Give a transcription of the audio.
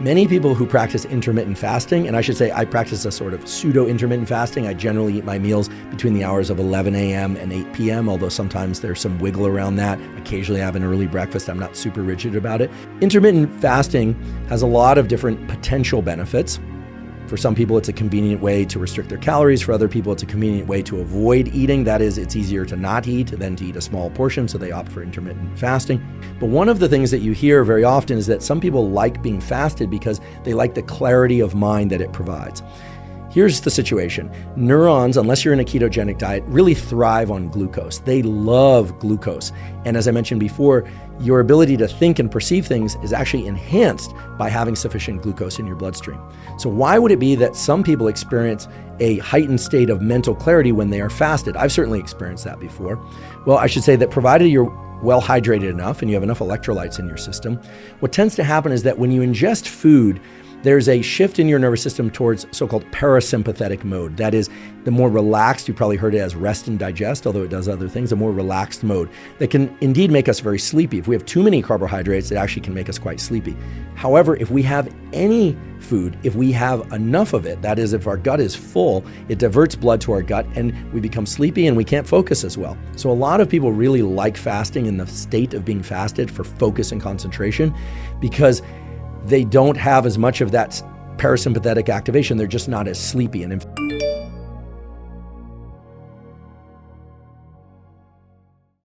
Many people who practice intermittent fasting, and I should say I practice a sort of pseudo-intermittent fasting. I generally eat my meals between the hours of 11 a.m. and 8 p.m., although sometimes there's some wiggle around that. Occasionally I have an early breakfast. I'm not super rigid about it. Intermittent fasting has a lot of different potential benefits. For some people, it's a convenient way to restrict their calories. For other people, it's a convenient way to avoid eating. That is, it's easier to not eat than to eat a small portion, so they opt for intermittent fasting. But one of the things that you hear very often is that some people like being fasted because they like the clarity of mind that it provides. Here's the situation. Neurons, unless you're in a ketogenic diet, really thrive on glucose. They love glucose. And as I mentioned before, your ability to think and perceive things is actually enhanced by having sufficient glucose in your bloodstream. So why would it be that some people experience a heightened state of mental clarity when they are fasted? I've certainly experienced that before. Well, I should say that provided you're well hydrated enough and you have enough electrolytes in your system, what tends to happen is that when you ingest food, there's a shift in your nervous system towards so-called parasympathetic mode. That is, the more relaxed, you probably heard it as rest and digest, although it does other things, a more relaxed mode that can indeed make us very sleepy. If we have too many carbohydrates, it actually can make us quite sleepy. However, if we have any food, if we have enough of it, that is, if our gut is full, it diverts blood to our gut and we become sleepy and we can't focus as well. So a lot of people really like fasting in the state of being fasted for focus and concentration because they don't have as much of that parasympathetic activation. They're just not as sleepy. And